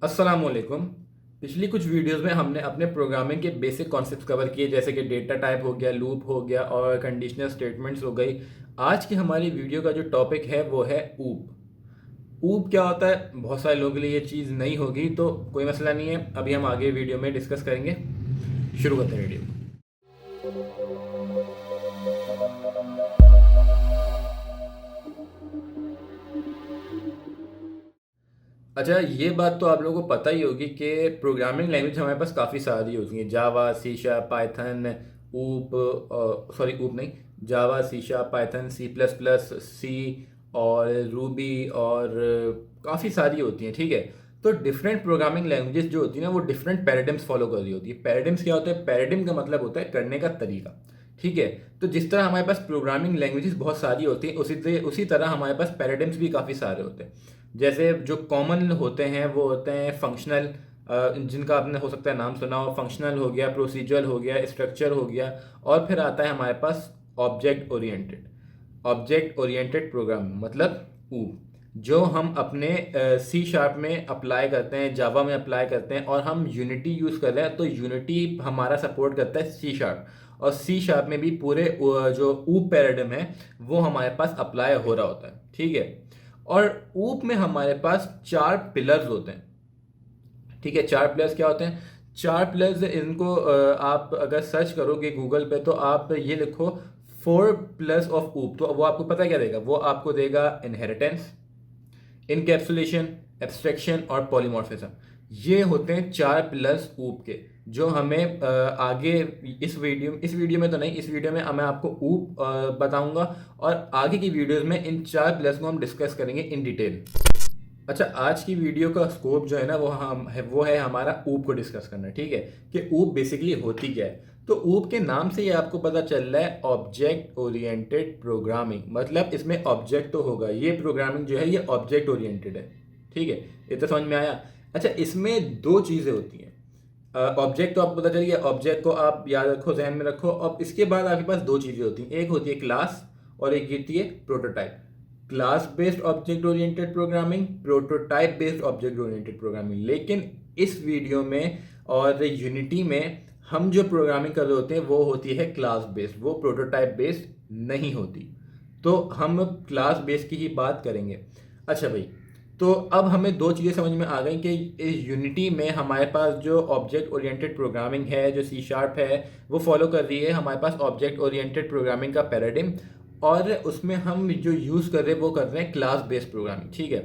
अस्सलामुअलैकुम। पिछली कुछ वीडियोस में हमने अपने प्रोग्रामिंग के बेसिक कॉन्सेप्ट्स कवर किए, जैसे कि डेटा टाइप हो गया, लूप हो गया और कंडीशनल स्टेटमेंट्स हो गई। आज की हमारी वीडियो का जो टॉपिक है वो है ऊप। ऊप क्या होता है, बहुत सारे लोगों के लिए ये चीज़ नहीं होगी, तो कोई मसला नहीं है, अभी हम आगे वीडियो में डिस्कस करेंगे। शुरू करते हैं वीडियो। अच्छा, ये बात तो आप लोगों को पता ही होगी कि प्रोग्रामिंग लैंग्वेज हमारे पास काफ़ी सारी होती हैं। Java, C sharp, Python, OOP, sorry OOP नहीं, Java, C sharp, Python, C plus plus, C और रूबी और काफ़ी सारी होती हैं। ठीक है, तो डिफरेंट प्रोग्रामिंग लैंग्वेजेस जो होती हैं ना, वो डिफरेंट पैराडिम्स फॉलो कर रही होती है। पैराडिम्स क्या होता है? पैराडिम का मतलब होता है करने का तरीका। ठीक है, तो जिस तरह हमारे पास प्रोग्रामिंग लैंग्वेजेस बहुत सारी होती हैं, उसी तरह हमारे पास पैराडिम्स भी काफ़ी सारे होते हैं। जैसे जो कॉमन होते हैं वो होते हैं फंक्शनल, जिनका आपने हो सकता है नाम सुना हो। फंक्शनल हो गया, प्रोसीजरल हो गया, स्ट्रक्चर हो गया, और फिर आता है हमारे पास ऑब्जेक्ट ओरिएंटेड प्रोग्रामिंग, मतलब ऊप, जो हम अपने सी शार्प में अप्लाई करते हैं, जावा में अप्लाई करते हैं, और हम यूनिटी यूज़ कर रहे हैं तो यूनिटी हमारा सपोर्ट करता है सी शार्प, और सी शार्प में भी पूरे जो ऊप पैराडिम है वो हमारे पास अप्लाई हो रहा होता है। ठीक है, और ऊप में हमारे पास चार पिलर्स होते हैं। ठीक है, चार पिलर्स क्या होते हैं? चार पिलर्स इनको आप अगर सर्च करोगे गूगल पे तो आप ये लिखो 4 पिलर्स ऑफ ऊप, तो वो आपको पता क्या देगा? वो आपको देगा इनहेरिटेंस, इनकैप्सुलेशन, एब्स्ट्रैक्शन और पॉलीमॉर्फिज्म। ये होते हैं चार पिलर्स ऊप के, जो हमें आगे इस वीडियो में तो नहीं, इस वीडियो में मैं आपको ऊप बताऊंगा, और आगे की वीडियोस में इन चार पिलर्स को हम डिस्कस करेंगे इन डिटेल। अच्छा, आज की वीडियो का स्कोप जो है ना, वो है हमारा ऊप को डिस्कस करना। ठीक है, कि ऊप बेसिकली होती क्या है। तो ऊप के नाम से ये आपको पता चल रहा है ऑब्जेक्ट ओरिएंटेड प्रोग्रामिंग, मतलब इसमें ऑब्जेक्ट तो होगा। ये प्रोग्रामिंग जो है ये ऑब्जेक्ट ओरिएंटेड है। ठीक है, ये तो समझ में आया। अच्छा, इसमें दो चीज़ें होती हैं। ऑब्जेक्ट तो आपको पता चल गया, ऑब्जेक्ट को आप याद रखो, जहन में रखो। अब इसके बाद आपके पास दो चीज़ें होती हैं, एक होती है क्लास और एक होती है prototype. Class based object oriented programming, prototype based object oriented programming. लेकिन इस वीडियो में और यूनिटी में हम जो प्रोग्रामिंग कर रहे होते हैं वो होती है क्लास बेस्ड, वो प्रोटोटाइप बेस्ड नहीं होती। तो हम क्लास बेस्ड की ही बात करेंगे। अच्छा भाई, तो अब हमें दो चीज़ें समझ में आ गई कि इस यूनिटी में हमारे पास जो ऑब्जेक्ट ओरिएंटेड प्रोग्रामिंग है, जो सी शार्प है, वो फॉलो कर रही है हमारे पास ऑब्जेक्ट ओरिएंटेड प्रोग्रामिंग का पैराडिम, और उसमें हम जो यूज़ कर रहे हैं वो कर रहे हैं क्लास बेस्ड प्रोग्रामिंग। ठीक है,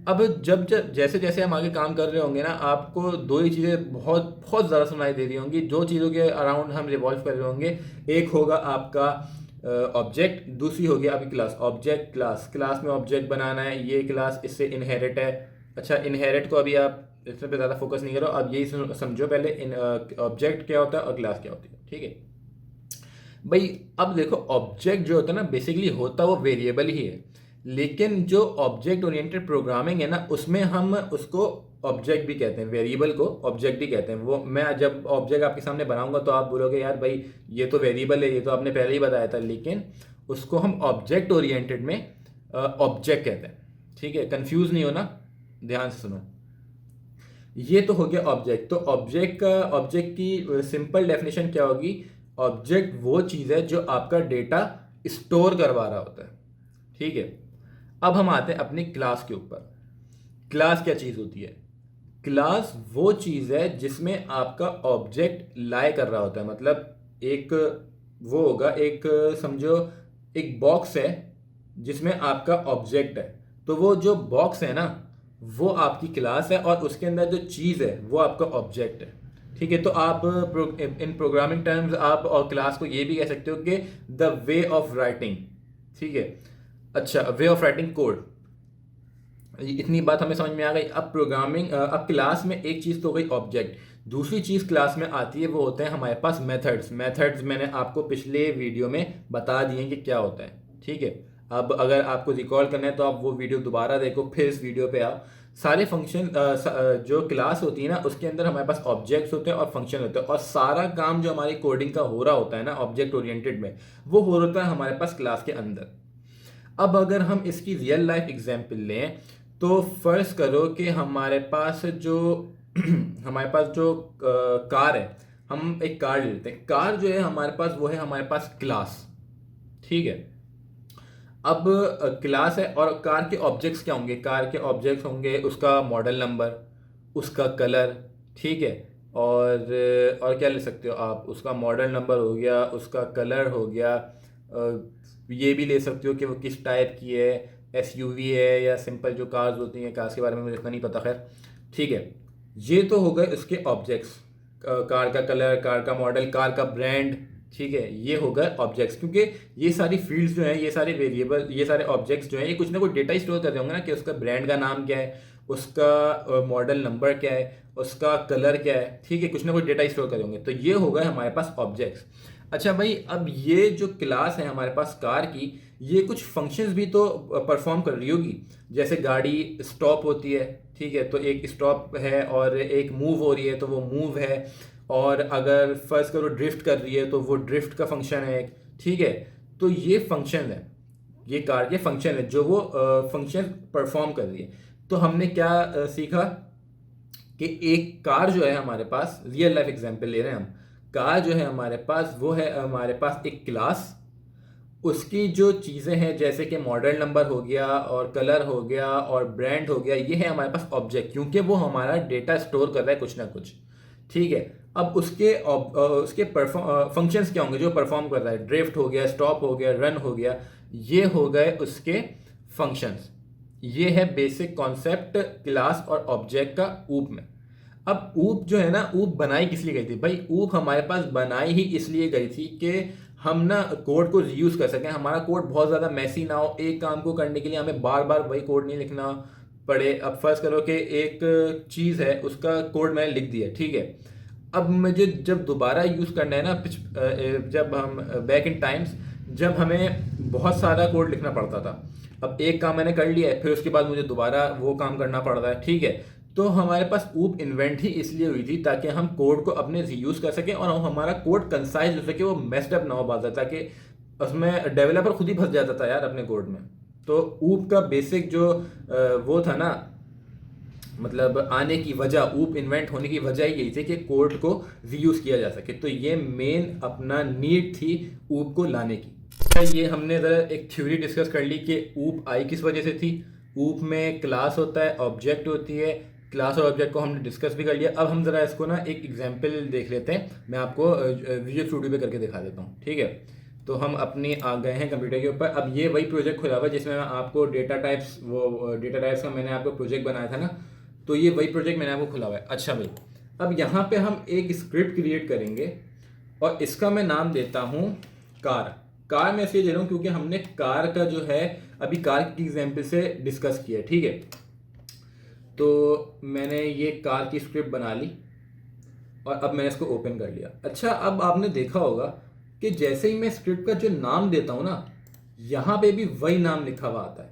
अब जब जैसे जैसे हम आगे काम कर रहे होंगे ना, आपको दो ही चीज़ें बहुत बहुत ज़्यादा सुनाई दे रही होंगी। दो चीज़ों के अराउंड हम रिवॉल्व कर रहे होंगे। एक होगा आपका ऑब्जेक्ट, दूसरी होगी आपकी क्लास। ऑब्जेक्ट, क्लास, क्लास में ऑब्जेक्ट बनाना है, ये क्लास इससे इनहेरिट है। अच्छा, इनहेरिट को अभी आप इसमें पे ज़्यादा फोकस नहीं करो, अब यही समझो पहले इन ऑब्जेक्ट क्या होता है और क्लास क्या होती है। ठीक है भाई, अब देखो, ऑब्जेक्ट जो होता है ना, बेसिकली होता वो वेरिएबल ही है। लेकिन जो ऑब्जेक्ट ओरिएंटेड प्रोग्रामिंग है ना, उसमें हम उसको ऑब्जेक्ट भी कहते हैं, वेरिएबल को ऑब्जेक्ट ही कहते हैं। वो मैं जब ऑब्जेक्ट आपके सामने बनाऊंगा तो आप बोलोगे यार भाई ये तो वेरिएबल है, ये तो आपने पहले ही बताया था, लेकिन उसको हम ऑब्जेक्ट ओरिएंटेड में ऑब्जेक्ट कहते हैं। ठीक है, कंफ्यूज नहीं होना, ध्यान से सुनो। ये तो हो गया ऑब्जेक्ट। तो ऑब्जेक्ट की सिंपल डेफिनेशन क्या होगी? ऑब्जेक्ट वो चीज़ है जो आपका डेटा स्टोर करवा रहा होता है। ठीक है, अब हम आते हैं अपनी क्लास के ऊपर। क्लास क्या चीज़ होती है? क्लास वो चीज़ है जिसमें आपका ऑब्जेक्ट लाई कर रहा होता है। मतलब एक वो होगा, एक समझो एक बॉक्स है जिसमें आपका ऑब्जेक्ट है, तो वो जो बॉक्स है ना, वो आपकी क्लास है, और उसके अंदर जो चीज़ है वो आपका ऑब्जेक्ट है। ठीक है, तो आप इन प्रोग्रामिंग टर्म्स आप और क्लास को ये भी कह सकते हो कि द वे ऑफ राइटिंग। ठीक है, अच्छा, वे ऑफ राइटिंग कोड। इतनी बात हमें समझ में आ गई। अब क्लास में एक चीज़ तो हो गई ऑब्जेक्ट, दूसरी चीज़ क्लास में आती है, वो होते हैं हमारे पास मेथड्स मैंने आपको पिछले वीडियो में बता दिए कि क्या होता है। ठीक है, अब अगर आपको रिकॉल करना है तो आप वो वीडियो दोबारा देखो, फिर इस वीडियो पे आप सारे फंक्शन, जो क्लास होती है ना, उसके अंदर हमारे पास ऑब्जेक्ट्स होते हैं और फंक्शन होते हैं, और सारा काम जो हमारी कोडिंग का हो रहा होता है ना ऑब्जेक्ट ओरिएंटेड में, वो हो रहा है हमारे पास क्लास के अंदर। अब अगर हम इसकी रियल लाइफ एग्जाम्पल लें तो फर्ज करो कि हमारे पास जो हमारे पास जो कार है, हम एक कार लेते हैं, कार जो है हमारे पास वो है हमारे पास क्लास, ठीक है। अब क्लास है और कार के ऑब्जेक्ट्स क्या होंगे, कार के ऑब्जेक्ट्स होंगे उसका मॉडल नंबर, उसका कलर, ठीक है। और क्या ले सकते हो आप, उसका मॉडल नंबर हो गया, उसका कलर हो गया, ये भी ले सकते हो कि वो किस टाइप की है, एसयूवी है या सिंपल जो कार्स होती हैं, कार्स के बारे में मुझे इतना नहीं पता, खैर ठीक है। ये तो हो गए उसके ऑब्जेक्ट्स, कार का कलर, कार का मॉडल, कार का ब्रांड, ठीक है। ये हो गए ऑब्जेक्ट्स, क्योंकि ये सारी फील्ड्स जो हैं, ये सारे वेरिएबल, ये सारे ऑब्जेक्ट्स जो हैं, ये कुछ ना कुछ डेटा स्टोर कर रहे होंगे ना, कि उसका ब्रांड का नाम क्या है, उसका मॉडल नंबर क्या है, उसका कलर क्या है, ठीक है, कुछ ना कुछ डेटा स्टोर कर होंगे। तो ये हो गए हमारे पास ऑब्जेक्ट्स। अच्छा भाई, अब ये जो क्लास है हमारे पास कार की, ये कुछ फंक्शंस भी तो परफॉर्म कर रही होगी। जैसे गाड़ी स्टॉप होती है, ठीक है, तो एक स्टॉप है, और एक मूव हो रही है तो वो मूव है, और अगर फर्ज करो ड्रिफ्ट कर रही है तो वो ड्रिफ्ट का फंक्शन है एक, ठीक है। तो ये फंक्शन है, ये कार के फंक्शन है जो वो फंक्शन परफॉर्म कर रही है। तो हमने क्या सीखा कि एक कार जो है हमारे पास, रियल लाइफ एग्जांपल ले रहे हैं हम, कार जो है हमारे पास वो है हमारे पास एक क्लास, उसकी जो चीज़ें हैं जैसे कि मॉडल नंबर हो गया और कलर हो गया और ब्रांड हो गया, ये है हमारे पास ऑब्जेक्ट, क्योंकि वो हमारा डेटा स्टोर कर रहा है कुछ ना कुछ, ठीक है। अब उसके फंक्शंस क्या होंगे जो परफॉर्म कर रहा है, ड्रिफ्ट हो गया, स्टॉप हो गया, रन हो गया, ये हो गए उसके फंक्शंस। ये है बेसिक कॉन्सेप्ट क्लास और ऑब्जेक्ट का ऊप में। अब ऊप जो है ना, ऊप बनाई किस लिए गई थी भाई, ऊप हमारे पास बनाई ही इसलिए गई थी कि हम ना कोड को रीयूज कर सकें, हमारा कोड बहुत ज़्यादा मैसी ना हो, एक काम को करने के लिए हमें बार बार वही कोड नहीं लिखना पड़े। अब फर्ज करो कि एक चीज़ है, उसका कोड मैंने लिख दिया, ठीक है। अब मुझे जब दोबारा यूज़ करना है ना, जब हम बैक इन टाइम्स, जब हमें बहुत सारा कोड लिखना पड़ता था, अब एक काम मैंने कर लिया है, फिर उसके बाद मुझे दोबारा वो काम करना पड़ रहा है, ठीक है। तो हमारे पास ऊप इन्वेंट ही इसलिए हुई थी ताकि हम कोड को अपने रीयूज कर सकें और हमारा कोड कंसाइज हो सके, वो मेस्ड अप ना हो बात, ताकि उसमें डेवलपर खुद ही फंस जाता था यार अपने कोड में। तो ऊप का बेसिक जो वो था ना, मतलब आने की वजह, ऊप इन्वेंट होने की वजह ही यही थी कि कोड को रीयूज किया जा सके। तो ये मेन अपना नीड थी ऊप को लाने की। ये हमने ज़रा एक थ्योरी डिस्कस कर ली कि ऊप आई किस वजह से थी। ऊप में क्लास होता है, ऑब्जेक्ट होती है, क्लास और ऑब्जेक्ट को हमने डिस्कस भी कर लिया। अब हम ज़रा इसको ना एक एग्जांपल देख लेते हैं, मैं आपको विजुअल स्टूडियो पे करके दिखा देता हूँ, ठीक है। तो हम अपने आ गए हैं कंप्यूटर के ऊपर। अब ये वही प्रोजेक्ट खुला हुआ है जिसमें मैं आपको डेटा टाइप्स, वो डेटा टाइप्स का मैंने आपको प्रोजेक्ट बनाया था ना, तो ये वही प्रोजेक्ट मैंने आपको खुला हुआ है। अच्छा भाई, अब यहाँ पे हम एक स्क्रिप्ट क्रिएट करेंगे और इसका मैं नाम देता हूँ कार। कार मैं इसलिए दे रहा हूँ क्योंकि हमने कार का जो है अभी कार की एग्जाम्पल से डिस्कस किया, ठीक है। तो मैंने ये कार की स्क्रिप्ट बना ली और अब मैंने इसको ओपन कर लिया। अच्छा, अब आपने देखा होगा कि जैसे ही मैं स्क्रिप्ट का जो नाम देता हूँ ना, यहाँ पे भी वही नाम लिखा हुआ आता है,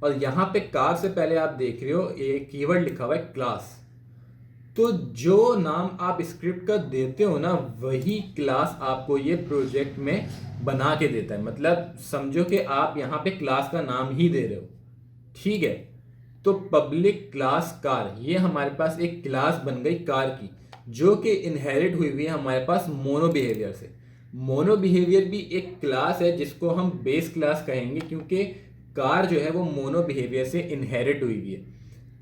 और यहाँ पे कार से पहले आप देख रहे हो एक कीवर्ड लिखा हुआ है क्लास। तो जो नाम आप स्क्रिप्ट का देते हो ना, वही क्लास आपको ये प्रोजेक्ट में बना के देता है। मतलब समझो कि आप यहाँ पे क्लास का नाम ही दे रहे हो, ठीक है। तो पब्लिक क्लास कार, ये हमारे पास एक क्लास बन गई कार की, जो कि इनहेरिट हुई हुई है हमारे पास मोनो बिहेवियर से। मोनो बिहेवियर भी एक क्लास है जिसको हम बेस क्लास कहेंगे, क्योंकि कार जो है वो मोनो बिहेवियर से इनहेरिट हुई हुई है।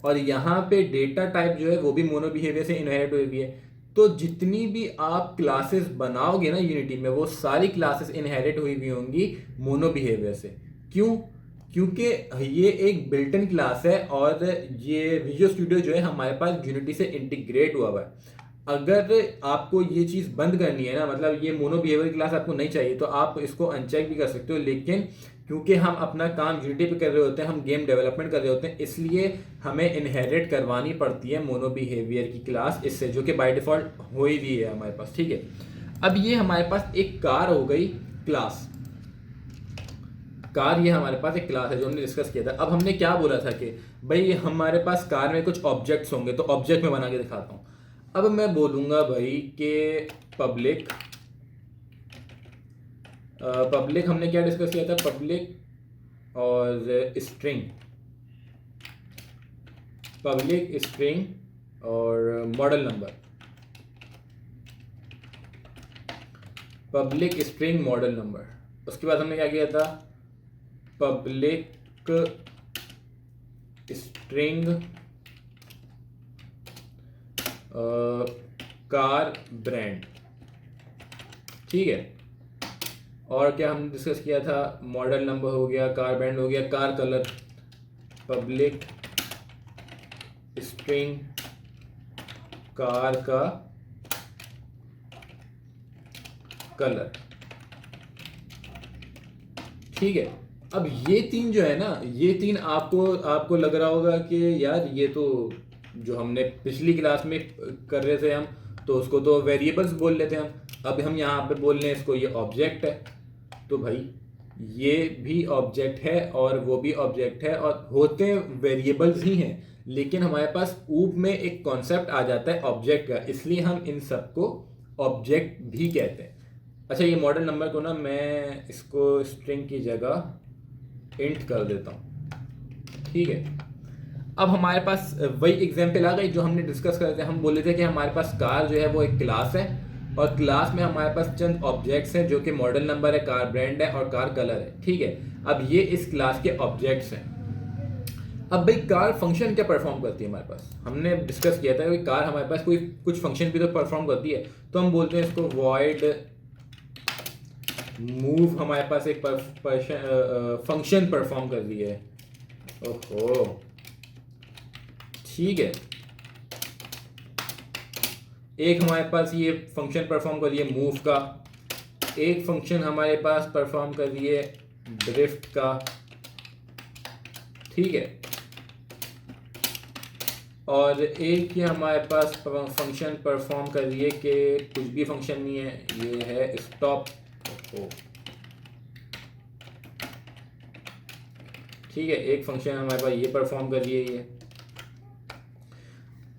और यहाँ पे डेटा टाइप जो है वो भी मोनो बिहेवियर से इनहेरिट हुई हुई है। तो जितनी भी आप क्लासेस बनाओगे ना यूनिटी में, वो सारी क्लासेस इनहेरिट हुई हुई होंगी मोनो बिहेवियर से। क्यों? क्योंकि ये एक बिल्ट इन क्लास है और ये विजुअल स्टूडियो जो है हमारे पास यूनिटी से इंटीग्रेट हुआ हुआ है। अगर आपको ये चीज़ बंद करनी है ना, मतलब ये मोनो बिहेवियर क्लास आपको नहीं चाहिए, तो आप इसको अनचेक भी कर सकते हो। लेकिन क्योंकि हम अपना काम यूनिटी पे कर रहे होते हैं, हम गेम डेवलपमेंट कर रहे होते हैं, इसलिए हमें इनहेरिट करवानी पड़ती है मोनो बिहेवियर की क्लास इससे, जो कि बाय डिफॉल्ट हो ही रही है हमारे पास, ठीक है। अब ये हमारे पास एक कार हो गई क्लास, कार ये हमारे पास एक क्लास है जो हमने डिस्कस किया था। अब हमने क्या बोला था कि भाई हमारे पास कार में कुछ ऑब्जेक्ट्स होंगे, तो ऑब्जेक्ट में बना के दिखाता हूँ। अब मैं बोलूँगा भाई कि पब्लिक, पब्लिक हमने क्या डिस्कस किया था, पब्लिक और स्ट्रिंग, पब्लिक स्ट्रिंग और model number, public string model number. उसके बाद हमने क्या किया था, पब्लिक स्ट्रिंग कार ब्रांड, ठीक है। और क्या हमने डिस्कस किया था, मॉडल नंबर हो गया, कार ब्रांड हो गया, car colour, public string car का कलर, ठीक है। अब ये तीन जो है ना, ये तीन आपको आपको लग रहा होगा कि यार ये तो जो हमने पिछली क्लास में कर रहे थे हम, तो उसको तो वेरिएबल्स बोल लेते हैं हम, अब हम यहाँ पे बोल रहे हैं इसको ये ऑब्जेक्ट है। तो भाई ये भी ऑब्जेक्ट है और वो भी ऑब्जेक्ट है और होते वेरिएबल्स ही हैं, लेकिन हमारे पास ऊप में एक कॉन्सेप्ट आ जाता है ऑब्जेक्ट का, इसलिए हम इन सबको ऑब्जेक्ट भी कहते हैं। अच्छा, ये मॉडल नंबर को ना मैं इसको स्ट्रिंग की जगह इंट कर देता हूँ, ठीक है। अब हमारे पास वही एग्जाम्पल आ गई जो हमने डिस्कस कर रहे थे। हम बोले थे कि हमारे पास कार जो है वो एक क्लास है और क्लास में हमारे पास चंद ऑब्जेक्ट्स हैं जो कि मॉडल नंबर है, कार ब्रांड है और कार कलर है, ठीक है। अब ये इस क्लास के ऑब्जेक्ट्स हैं। अब भाई कार फंक्शन क्या परफॉर्म करती है हमारे पास, हमने डिस्कस किया था कि कार हमारे पास कोई कुछ फंक्शन भी तो परफॉर्म करती है, तो हम बोलते हैं इसको वॉइड मूव हमारे पास एक फंक्शन परफॉर्म कर रही है। ओहो, ठीक है। एक हमारे पास ये फंक्शन परफॉर्म कर रही है मूव का, एक फंक्शन हमारे पास परफॉर्म कर रही है ड्रिफ्ट का, ठीक है। और एक ही हमारे पास फंक्शन परफॉर्म कर रही है कि कुछ भी फंक्शन नहीं है, ये है स्टॉप, ठीक है। एक फंक्शन हमारे पास ये परफॉर्म कर रही है ये।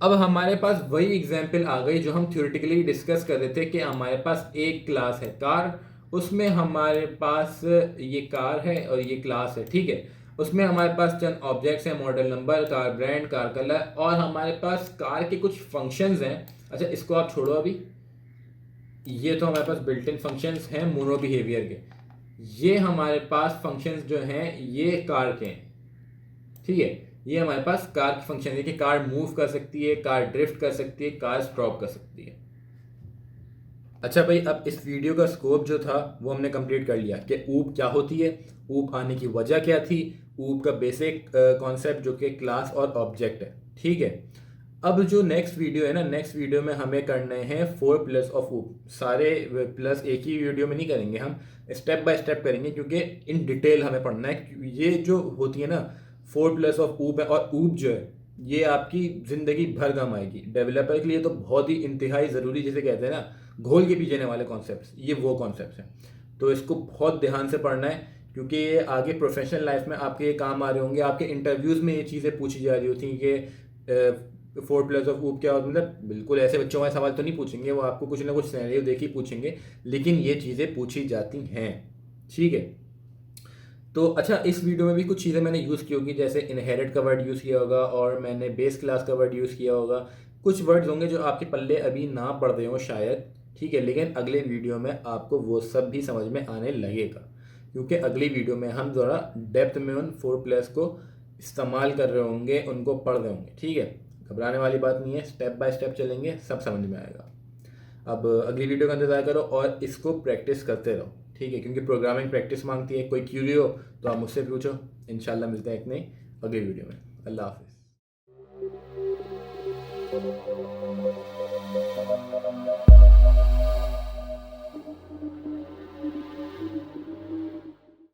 अब हमारे पास वही एग्जाम्पल आ गई जो हम थ्योरेटिकली डिस्कस कर रहे थे कि हमारे पास एक क्लास है कार, उसमें हमारे पास ये कार है और ये क्लास है, ठीक है। उसमें हमारे पास चंद ऑब्जेक्ट्स हैं, model number, car brand, car colour, और हमारे पास कार के कुछ फंक्शंस हैं। अच्छा, इसको आप छोड़ो अभी, ये तो हमारे पास बिल्ट इन फंक्शंस हैं मोनो बिहेवियर के। ये हमारे पास फंक्शंस जो हैं ये कार के हैं, ठीक है। ये हमारे पास कार की फंक्शन है कि कार मूव कर सकती है, कार ड्रिफ्ट कर सकती है, कार स्टॉप कर सकती है। अच्छा भाई, अब इस वीडियो का स्कोप जो था वो हमने कंप्लीट कर लिया कि ऊप क्या होती है, ऊप आने की वजह क्या थी, ऊप का बेसिक कॉन्सेप्ट जो कि क्लास और ऑब्जेक्ट है, ठीक है। अब जो नेक्स्ट वीडियो है ना, नेक्स्ट वीडियो में हमें करने हैं 4 प्लस ऑफ ऊप। सारे प्लस एक ही वीडियो में नहीं करेंगे, हम स्टेप बाय स्टेप करेंगे क्योंकि इन डिटेल हमें पढ़ना है। ये जो होती है ना 4 प्लस ऑफ ऊप है, और ऊप जो है ये आपकी ज़िंदगी भर काम आएगी। डेवलपर के लिए तो बहुत ही इंतहाई ज़रूरी, जिसे कहते हैं ना घोल के पी जाने वाले कॉन्सेप्ट्स, ये वो कॉन्सेप्ट्स हैं। तो इसको बहुत ध्यान से पढ़ना है क्योंकि ये आगे प्रोफेशनल लाइफ में आपके ये काम आ रहे होंगे। आपके इंटरव्यूज़ में ये चीज़ें पूछी जा रही होती हैं कि 4 प्लस ऑफ ऊप क्या होता है। मतलब बिल्कुल ऐसे बच्चों वाले सवाल तो नहीं पूछेंगे, वो आपको कुछ ना कुछ सिनेरियो देख ही पूछेंगे, लेकिन ये चीज़ें पूछी जाती हैं, ठीक है। तो अच्छा, इस वीडियो में भी कुछ चीज़ें मैंने यूज़ की होगी, जैसे इनहेरिट का वर्ड यूज़ किया होगा और मैंने बेस क्लास का वर्ड यूज़ किया होगा। कुछ वर्ड्स होंगे जो आपके पल्ले अभी ना पढ़ रहे हो शायद, ठीक है, लेकिन अगले वीडियो में आपको वो सब भी समझ में आने लगेगा क्योंकि अगली वीडियो में हम ज़रा डेप्थ में उन 4 प्लस को इस्तेमाल कर रहे होंगे, उनको पढ़ रहे होंगे, ठीक है। घबराने वाली बात नहीं है, स्टेप बाय स्टेप चलेंगे, सब समझ में आएगा। अब अगली वीडियो का इंतज़ार करो और इसको प्रैक्टिस करते रहो, ठीक है, क्योंकि प्रोग्रामिंग प्रैक्टिस मांगती है। कोई क्यूरी हो तो आप मुझसे पूछो। इंशाल्लाह मिलते हैं एक नई अगली वीडियो में। अल्लाह हाफिज़।